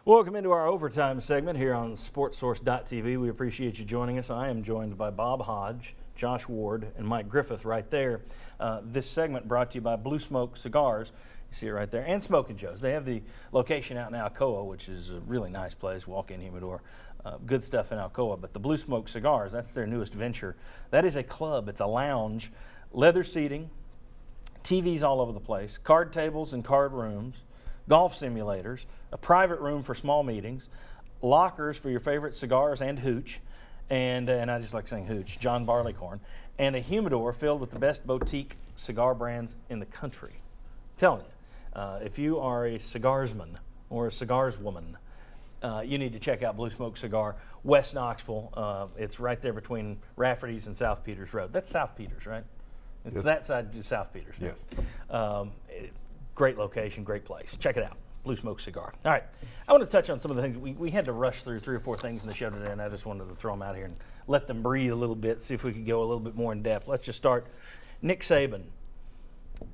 Welcome into our overtime segment here on SportsSource.tv. We appreciate you joining us. I am joined by Bob Hodge, Josh Ward, and Mike Griffith right there. This segment brought to you by Blue Smoke Cigars. You see it right there. And Smoking Joe's. They have the location out in Alcoa, which is a really nice place, walk-in humidor. Good stuff in Alcoa. But the Blue Smoke Cigars, that's their newest venture. That is a club. It's a lounge, leather seating, TVs all over the place, card tables and card rooms, golf simulators, a private room for small meetings, lockers for your favorite cigars and hooch, and I just like saying hooch, John Barleycorn, and a humidor filled with the best boutique cigar brands in the country. I'm telling you, if you are a cigarsman or a cigarswoman, you need to check out Blue Smoke Cigar, West Knoxville. It's right there between Rafferty's and South Peters Road. That's South Peters, right? It's Yes. that side is South Peters. Yes. Great location, great place. Check it out, Blue Smoke Cigar. All right, I want to touch on some of the things. We had to rush through 3 or 4 things in the show today, and I just wanted to throw them out here and let them breathe a little bit, see if we could go a little bit more in depth. Let's just start. Nick Saban,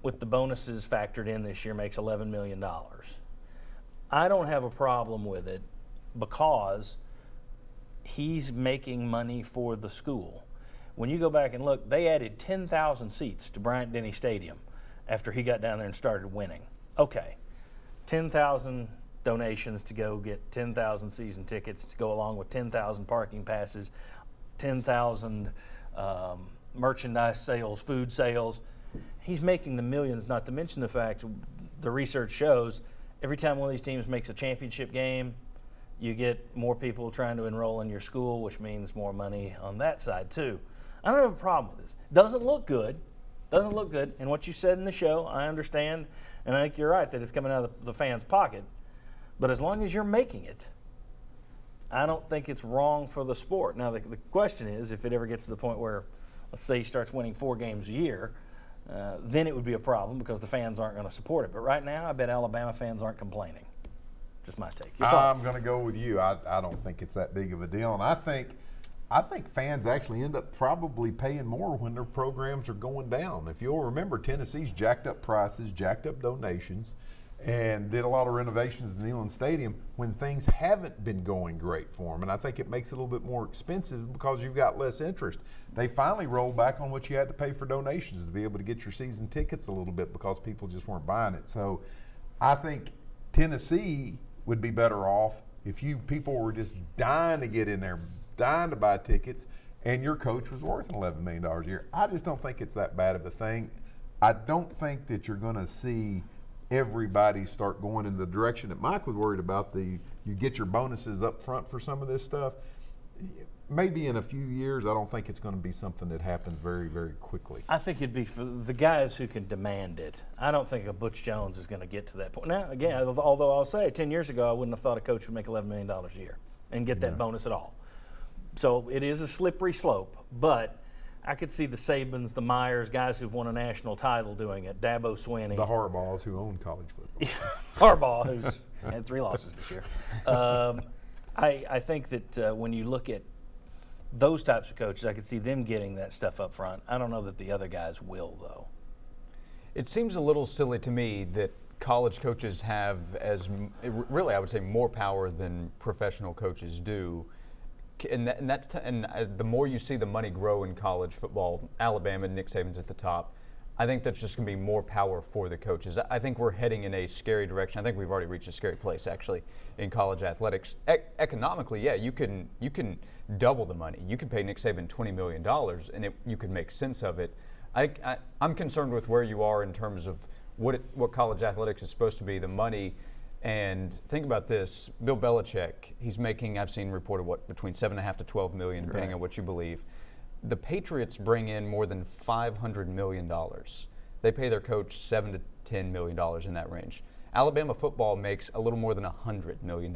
with the bonuses factored in this year, makes $11 million. I don't have a problem with it because he's making money for the school. When you go back and look, they added 10,000 seats to Bryant-Denny Stadium after he got down there and started winning. Okay, 10,000 donations to go get 10,000 season tickets to go along with 10,000 parking passes, 10,000 merchandise sales, food sales. He's making the millions, not to mention the fact the research shows every time one of these teams makes a championship game, you get more people trying to enroll in your school, which means more money on that side too. I don't have a problem with this. Doesn't look good. Doesn't look good. And what you said in the show, I understand, and I think you're right that it's coming out of the fans' pocket. But as long as you're making it, I don't think it's wrong for the sport. Now, the question is, if it ever gets to the point where, let's say he starts winning 4 games a year, then it would be a problem because the fans aren't going to support it. But right now, I bet Alabama fans aren't complaining. Just my take. Your thoughts? I'm going to go with you. I don't think it's that big of a deal. And I think fans actually end up probably paying more when their programs are going down. If you'll remember, Tennessee's jacked up prices, jacked up donations, and did a lot of renovations in Neyland Stadium when things haven't been going great for them. And I think it makes it a little bit more expensive because you've got less interest. They finally rolled back on what you had to pay for donations to be able to get your season tickets a little bit because people just weren't buying it. So I think Tennessee would be better off if people were just dying to get in there, dying to buy tickets, and your coach was worth $11 million a year. I just don't think it's that bad of a thing. I don't think that you're going to see everybody start going in the direction that Mike was worried about. You get your bonuses up front for some of this stuff. Maybe in a few years, I don't think it's going to be something that happens very, very quickly. I think it'd be for the guys who can demand it. I don't think a Butch Jones is going to get to that point. Now, again, although I'll say 10 years ago, I wouldn't have thought a coach would make $11 million a year and get that bonus at all. So it is a slippery slope, but I could see the Sabans, the Myers, guys who've won a national title doing it, Dabo Swinney. The Harbaughs who own college football. Harbaugh, who's had 3 losses this year. I think that when you look at those types of coaches, I could see them getting that stuff up front. I don't know that the other guys will, though. It seems a little silly to me that college coaches have really, I would say, more power than professional coaches do. And the more you see the money grow in college football, Alabama, Nick Saban's at the top, I think that's just going to be more power for the coaches. I think we're heading in a scary direction. I think we've already reached a scary place, actually, in college athletics. Economically, yeah, you can double the money. You can pay Nick Saban $20 million, and you can make sense of it. I'm concerned with where you are in terms of what college athletics is supposed to be, the money. And think about this, Bill Belichick, he's making, I've seen reported, between $7.5 to $12 million, depending on what you believe. The Patriots bring in more than $500 million. They pay their coach $7 to $10 million in that range. Alabama football makes a little more than $100 million,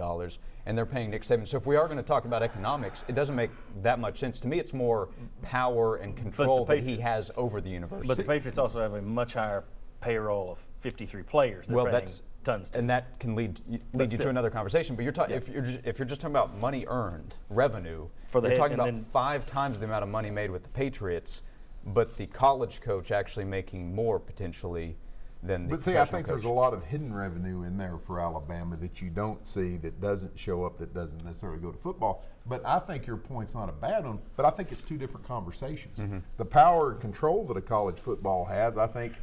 and they're paying Nick Saban. So if we are going to talk about economics, it doesn't make that much sense. To me, it's more power and control that he has over the university. But the Patriots also have a much higher payroll of 53 players. They're paying tons. And that can lead you to another conversation. But if you're just talking about money earned, revenue, you're talking about 5 times the amount of money made with the Patriots, but the college coach actually making more potentially. than the But see, I professional think coach. there's a lot of hidden revenue in there for Alabama that you don't see, that doesn't show up, that doesn't necessarily go to football. But I think your point's not a bad one, but I think it's two different conversations. The power and control that a college football has, I think,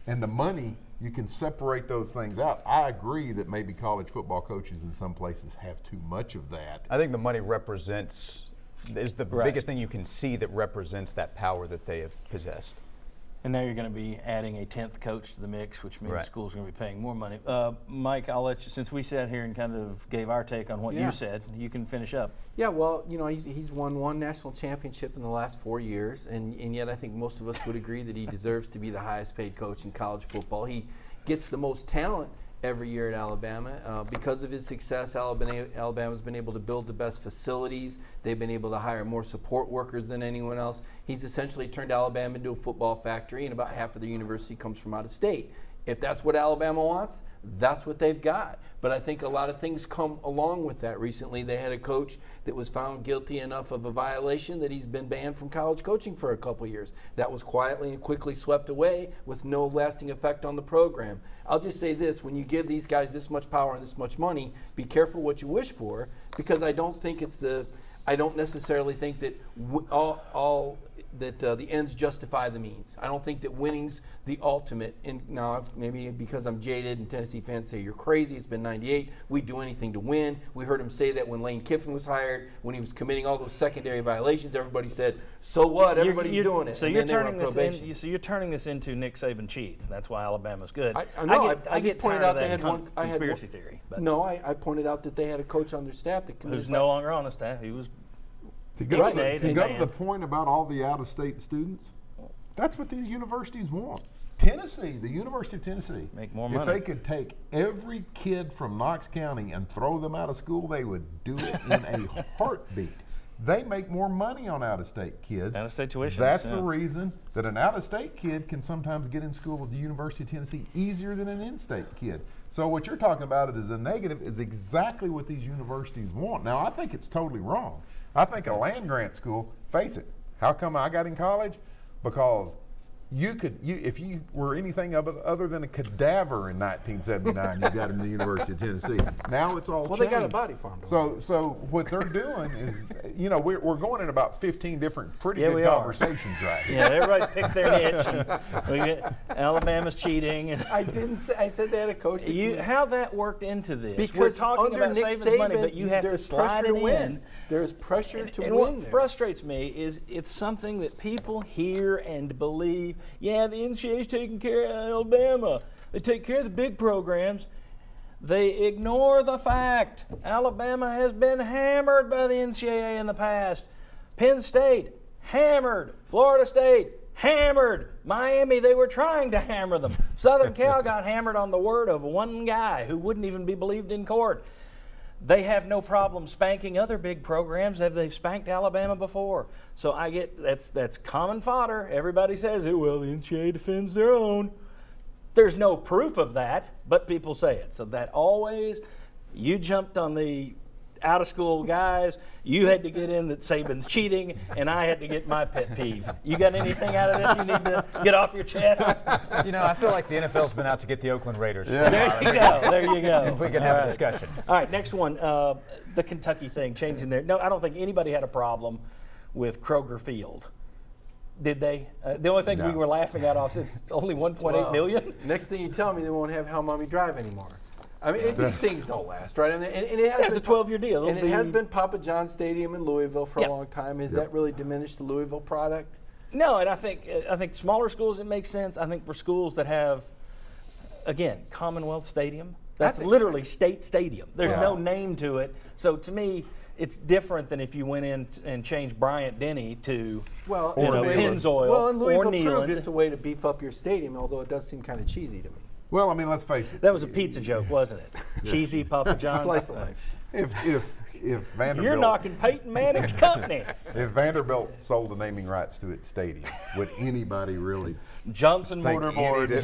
and the money, you can separate those things out. I agree that maybe college football coaches in some places have too much of that. I think the money is the biggest thing you can see that represents that power that they have possessed. And now you're going to be adding a 10th coach to the mix, which means Right. schools are going to be paying more money. Mike, I'll let you, since we sat here and kind of gave our take on what Yeah. you said, you can finish up. Yeah, well, he's won one national championship in the last 4 years, and yet I think most of us would agree that he deserves to be the highest paid coach in college football. He gets the most talent every year at Alabama. Because of his success, Alabama's been able to build the best facilities. They've been able to hire more support workers than anyone else. He's essentially turned Alabama into a football factory, and about half of the university comes from out of state. If that's what Alabama wants, that's what they've got. But I think a lot of things come along with that. Recently, they had a coach that was found guilty enough of a violation that he's been banned from college coaching for a couple years. That was quietly and quickly swept away with no lasting effect on the program. I'll just say this, when you give these guys this much power and this much money, be careful what you wish for, because I don't necessarily think that the ends justify the means. I don't think that winning's the ultimate. And now, maybe because I'm jaded and Tennessee fans say, you're crazy, it's been 98, we'd do anything to win. We heard him say that when Lane Kiffin was hired, when he was committing all those secondary violations, everybody said, so what, everybody's doing it. So and you're then they were turning on this probation. so you're turning this into Nick Saban cheats. That's why Alabama's good. I I just get pointed tired out of they that had one conspiracy theory. But No, I pointed out that they had a coach on their staff that who's no longer on the staff. He was To go, Right. to go to the point about all the out-of-state students, that's what these universities want. Tennessee, the University of Tennessee, Make more if money. they could take every kid from Knox County and throw them out of school, they would do it in a heartbeat. They make more money on out-of-state kids. Out-of-state tuitions, That's yeah. the reason that an out-of-state kid can sometimes get in school at the University of Tennessee easier than an in-state kid. So what you're talking about it as a negative is exactly what these universities want. Now, I think it's totally wrong. I think a land-grant school, face it, how come I got in college? Because if you were anything other than a cadaver in 1979, you got into the University of Tennessee. Now it's all Well, changed. they got a body farm. don't So what they're doing is, we're going in about 15 different pretty Yeah, good we are. conversations right here. Yeah, everybody picked their niche. And we get Alabama's cheating. And I didn't say. I said they had a coach. That how that worked into this? Because we're talking under about Nick saving money, Saban, but you have to there's slide pressure it to win. in. There's pressure And to what win there. frustrates me is it's something that people hear and believe. Yeah, the NCAA's taking care of Alabama. They take care of the big programs. They ignore the fact Alabama has been hammered by the NCAA in the past. Penn State, hammered. Florida State, hammered. Miami, they were trying to hammer them. Southern Cal got hammered on the word of one guy who wouldn't even be believed in court. They have no problem spanking other big programs. They've spanked Alabama before. So I get that's common fodder. Everybody says, well, the NCAA defends their own. There's no proof of that, but people say it. So that always, you jumped on the out-of-school guys. You had to get in that Saban's cheating, and I had to get my pet peeve. You got anything out of this you need to get off your chest? I feel like the NFL's been out to get the Oakland Raiders. Yeah. There you go. There you go. If we can have a discussion. All right, next one. The Kentucky thing, changing their. No, I don't think anybody had a problem with Kroger Field. Did they? The only thing No. we were laughing at off it's only 1.8 million. Next thing you tell me, they won't have How Mommy Drive anymore. I mean, these things don't last, right? And it has It's a 12-year deal. And It'll it has be- been Papa John's Stadium in Louisville for Yep. a long time. Has that really diminished the Louisville product? No, and I think smaller schools it makes sense. I think for schools that have, again, Commonwealth Stadium, that's think- literally state stadium. There's Yeah. no name to it. So to me, it's different than if you went in and changed Bryant Denny to Well, Or Neyland. Pennzoil Well, and or Louisville proved Neyland. it's a way to beef up your stadium, although it does seem kind of cheesy to me. Well, I mean, let's face it. That was a pizza joke, wasn't it? Cheesy Papa John's. Slice of life. If Vanderbilt, You're knocking Peyton Manning's company. if Vanderbilt sold the naming rights to its stadium, would anybody really Johnson think Motorboards.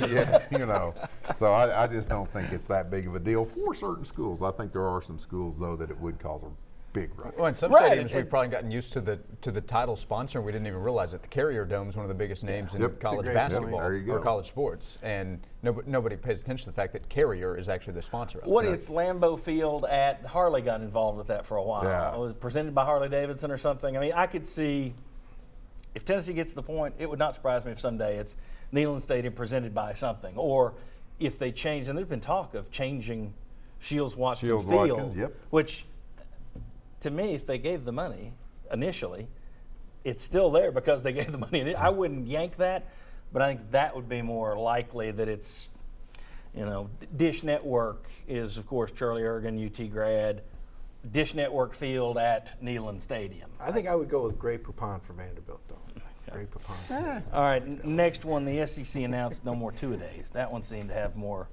So I just don't think it's that big of a deal for certain schools. I think there are some schools though that it would cause big rush. Well, in some Right, stadiums, we've probably gotten used to the title sponsor, and we didn't even realize it. The Carrier Dome is one of the biggest names in Yep. college great basketball point. There you or go. college sports, and nobody pays attention to the fact that Carrier is actually the sponsor of it. What it's Lambeau Field at Harley got involved with that for a while. Yeah. It was presented by Harley Davidson or something. I mean, I could see if Tennessee gets to the point, it would not surprise me if someday it's Neyland Stadium presented by something, or if they change. And there's been talk of changing Shields-Watkins Field, Shields-Watkins, yep. which to me, if they gave the money initially, it's still there because they gave the money. I wouldn't yank that, but I think that would be more likely that it's, Dish Network is, of course, Charlie Ergen, UT grad. Dish Network Field at Neyland Stadium. I think I would go with Gray Poupon for Vanderbilt, though. Gray Poupon. All right, next one, the SEC announced no more two-a-days. That one seemed to have more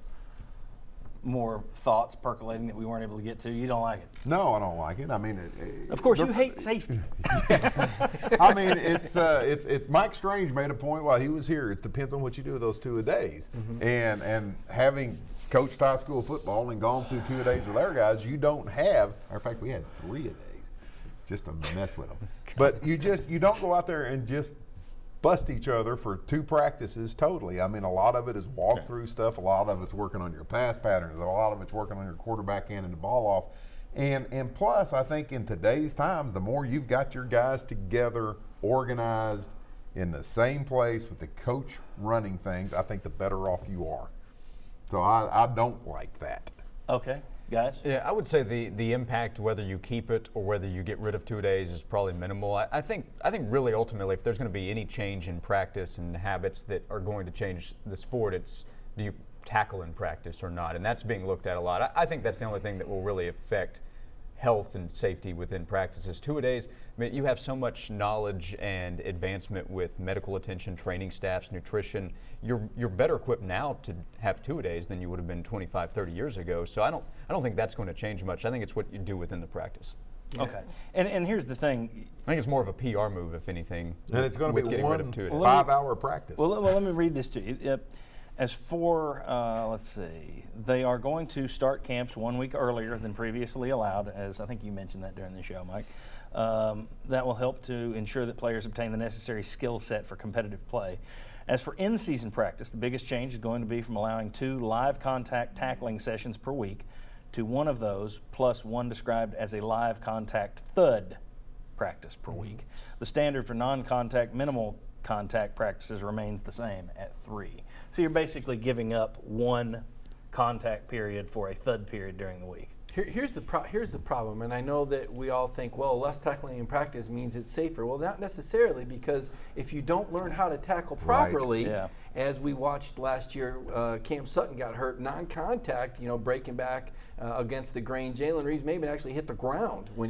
thoughts percolating that we weren't able to get to. You don't like it? No, I don't like it. I mean, Of course, you hate safety. I mean, it's Mike Strange made a point while he was here. It depends on what you do with those two-a-days. And having coached high school football and gone through two-a-days with our guys, you don't have. Matter of fact, we had three-a-days just to mess with them. But you don't go out there and just bust each other for two practices totally. I mean, a lot of it is walk-through stuff. A lot of it's working on your pass patterns. A lot of it's working on your quarterback handing the ball off. And plus, I think in today's times, the more you've got your guys together, organized, in the same place with the coach running things, I think the better off you are. So I don't like that. Okay, guys? Yeah, I would say the impact, whether you keep it or whether you get rid of two-a-days, is probably minimal. I think really ultimately, if there's going to be any change in practice and habits that are going to change the sport, it's do you tackle in practice or not, and that's being looked at a lot. I think that's the only thing that will really affect health and safety within practices. Two-a-days, I mean, you have so much knowledge and advancement with medical attention, training staffs, nutrition. You're better equipped now to have two-a-days than you would have been 25, 30 years ago. So I don't think that's going to change much. I think it's what you do within the practice. Yeah. Okay. And here's the thing. I think it's more of a PR move, if anything. And it's going to be getting rid of one two-a-days. 5-hour practice. Well, let me read this to you. As for, let's see, they are going to start camps 1 week earlier than previously allowed, as I think you mentioned that during the show, Mike. That will help to ensure that players obtain the necessary skill set for competitive play. As for in-season practice, the biggest change is going to be from allowing 2 live contact tackling sessions per week to one of those plus one described as a live contact thud practice per week. The standard for non-contact minimal contact practices remains the same at 3. So you're basically giving up one contact period for a thud period during the week. Here's the problem, and I know that we all think, well, less tackling in practice means it's safer. Well, not necessarily, because if you don't learn how to tackle properly, Yeah. as we watched last year, Cam Sutton got hurt, non-contact, breaking back against the grain. Jalen Reeves maybe actually hit the ground when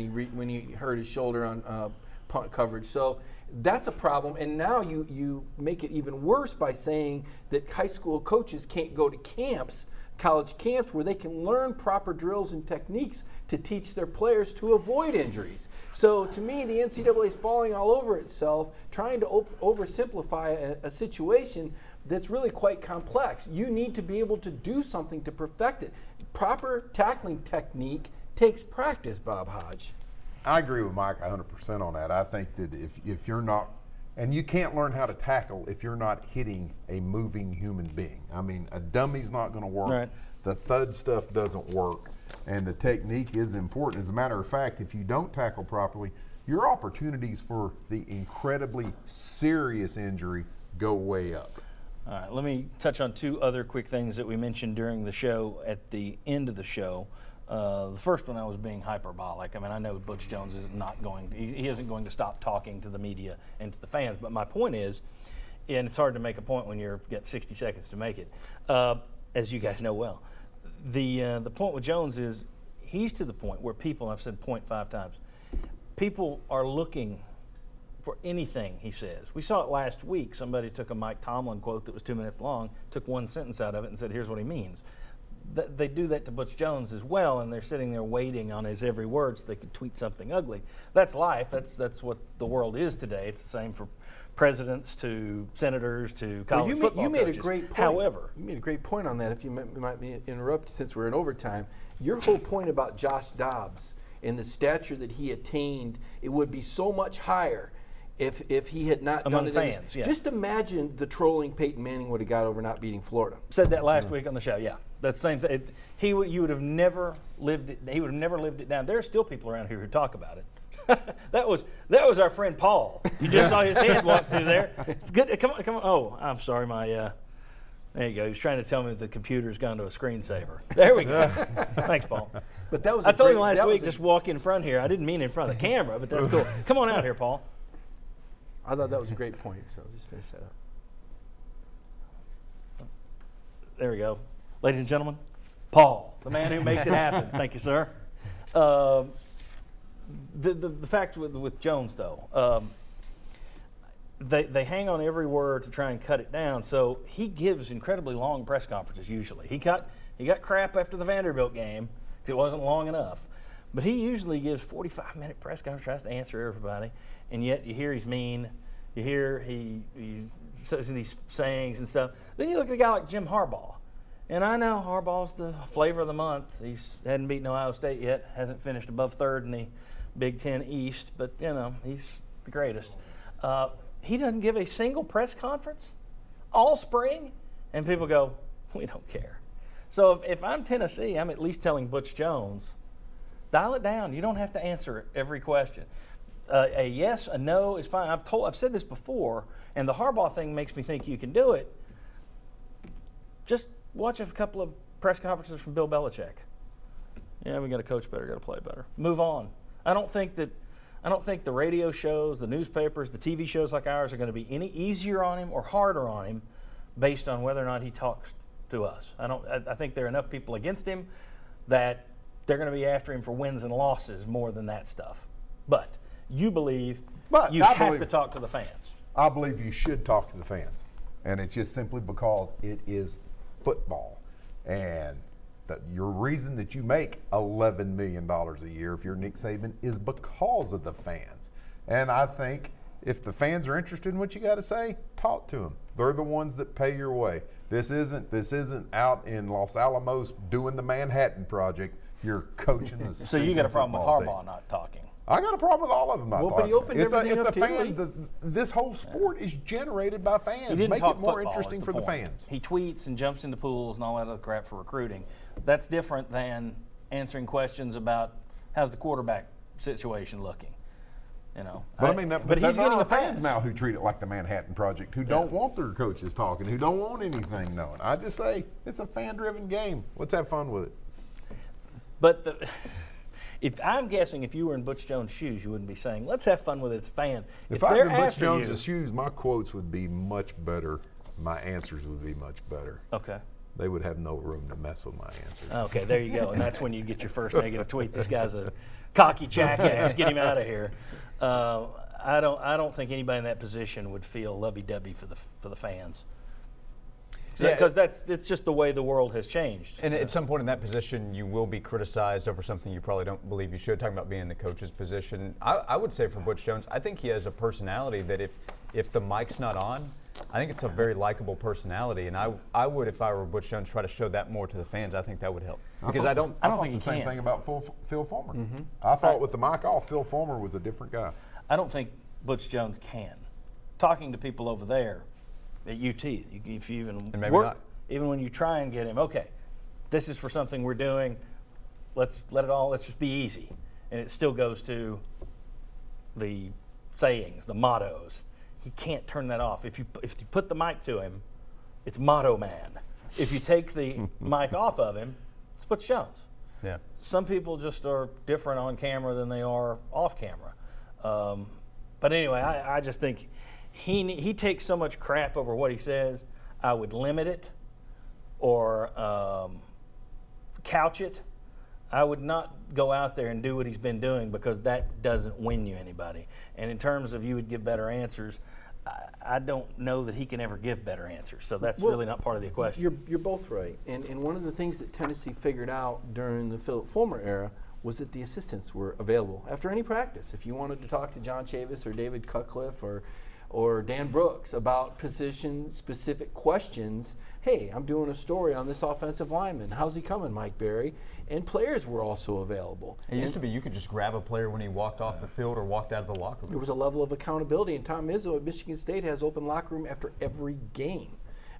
he hurt his shoulder on punt coverage. So that's a problem, and now you make it even worse by saying that high school coaches can't go to camps, college camps, where they can learn proper drills and techniques to teach their players to avoid injuries. So to me, the NCAA is falling all over itself, trying to oversimplify a situation that's really quite complex. You need to be able to do something to perfect it. Proper tackling technique takes practice, Bob Hodge. I agree with Mike 100% on that. I think that if you're not, and you can't learn how to tackle if you're not hitting a moving human being. I mean, a dummy's not going to work. Right. The thud stuff doesn't work, and the technique is important. As a matter of fact, if you don't tackle properly, your opportunities for the incredibly serious injury go way up. All right, let me touch on 2 other quick things that we mentioned during the show at the end of the show. The first one, I was being hyperbolic. I mean, I know Butch Jones is not going to, he isn't going to stop talking to the media and to the fans. But my point is, and it's hard to make a point when you've got 60 seconds to make it, as you guys know well. The point with Jones is he's to the point where people, I've said 0.5 times, people are looking for anything he says. We saw it last week. Somebody took a Mike Tomlin quote that was 2 minutes long, took one sentence out of it and said, here's what he means. They do that to Butch Jones as well, and they're sitting there waiting on his every word so they could tweet something ugly. That's life. That's what the world is today. It's the same for presidents to senators to college football you made coaches. a great point. However, you made a great point on that. If you might be interrupted since we're in overtime, your whole point about Josh Dobbs and the stature that he attained, it would be so much higher if he had not Among done it. fans, yeah. Just imagine the trolling Peyton Manning would have got over not beating Florida. Said that last week on the show. Yeah, that's the same thing. You would have never lived it. He would have never lived it down. There are still people around here who talk about it. that was our friend Paul. You just saw his head walk through there. It's good. Come on. Oh, I'm sorry. There you go. He was trying to tell me that the computer's gone to a screensaver. There we go. Thanks, Paul. But that was. I told him last week, just walk in front here. I didn't mean in front of the camera, but that's cool. Come on out here, Paul. I thought that was a great point, so just finish that up. There we go. Ladies and gentlemen, Paul, the man who makes it happen. Thank you, sir. The fact with Jones, though, they hang on every word to try and cut it down. So he gives incredibly long press conferences usually. He got crap after the Vanderbilt game because it wasn't long enough. But he usually gives 45-minute press conference, tries to answer everybody, and yet you hear he's mean. You hear he says these sayings and stuff. Then you look at a guy like Jim Harbaugh. And I know Harbaugh's the flavor of the month. He hadn't beaten Ohio State yet, hasn't finished above third in the Big Ten East, but, he's the greatest. He doesn't give a single press conference all spring, and people go, we don't care. So if I'm Tennessee, I'm at least telling Butch Jones, dial it down. You don't have to answer every question. A yes, a no is fine. I've said this before, and the Harbaugh thing makes me think you can do it. Just watch a couple of press conferences from Bill Belichick. Yeah, we got to coach better, got to play better. Move on. I don't think the radio shows, the newspapers, the TV shows like ours are going to be any easier on him or harder on him based on whether or not he talks to us. I think there are enough people against him that they're going to be after him for wins and losses more than that stuff. But you believe you have to talk to the fans. I believe you should talk to the fans. And it's just simply because it is football. And your reason that you make $11 million a year if you're Nick Saban is because of the fans. And I think if the fans are interested in what you got to say, talk to them. They're the ones that pay your way. This isn't out in Los Alamos doing the Manhattan Project. You're coaching the So you got a problem with Harbaugh not talking? I got a problem with all of them not talking. But he opened everything up to fan. This whole sport is generated by fans. Make it more interesting for the fans. He tweets and jumps into pools and all that other crap for recruiting. That's different than answering questions about how's the quarterback situation looking. But but he's getting the fans now who treat it like the Manhattan Project, who don't want their coaches talking, who don't want anything known. I just say it's a fan-driven game. Let's have fun with it. But if I'm guessing, if you were in Butch Jones' shoes, you wouldn't be saying, "Let's have fun with it. It's fans." If I were in Butch Jones' shoes, my quotes would be much better. My answers would be much better. Okay. They would have no room to mess with my answers. Okay, there you go. And that's when you get your first negative tweet. This guy's a cocky jackass. Get him out of here. I don't think anybody in that position would feel lovey-dovey for the fans. Because it's just the way the world has changed. And at some point in that position, you will be criticized over something you probably don't believe you should. Talking about being in the coach's position, I would say for Butch Jones, I think he has a personality that if the mic's not on, I think it's a very likable personality. And I would, if I were Butch Jones, try to show that more to the fans. I think that would help. Because I don't think the same thing about Phil Fulmer. Mm-hmm. I thought with the mic off, Phil Fulmer was a different guy. I don't think Butch Jones can. Talking to people over there at UT, if you even and maybe work, not. even when you try and get him, okay, this is for something we're doing. Let's just be easy, and it still goes to the sayings, the mottos. He can't turn that off. If you put the mic to him, it's Motto Man. If you take the mic off of him, it's Butch Jones. Yeah. Some people just are different on camera than they are off camera. But anyway, I just think he takes so much crap over what he says. I would limit it or couch it. I would not go out there and do what he's been doing because that doesn't win you anybody. And in terms of you would give better answers, I don't know that he can ever give better answers. So that's really not part of the equation. You're both right. And one of the things that Tennessee figured out during the Philip Fulmer era was that the assistants were available after any practice. If you wanted to talk to John Chavis or David Cutcliffe or Dan Brooks about position-specific questions, hey, I'm doing a story on this offensive lineman. How's he coming, Mike Berry? And players were also available. It used to be you could just grab a player when he walked off the field or walked out of the locker room. There was a level of accountability, and Tom Izzo at Michigan State has open locker room after every game.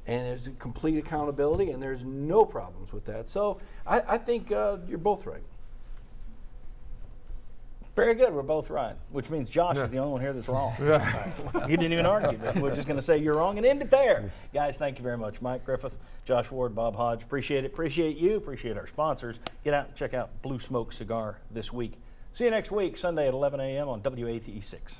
And there's complete accountability, and there's no problems with that. So I think you're both right. Very good. We're both right, which means Josh is the only one here that's wrong. Right. You didn't even argue, but we're just going to say you're wrong and end it there. Guys, thank you very much. Mike Griffith, Josh Ward, Bob Hodge. Appreciate it. Appreciate you. Appreciate our sponsors. Get out and check out Blue Smoke Cigar this week. See you next week, Sunday at 11 a.m. on WATE 6.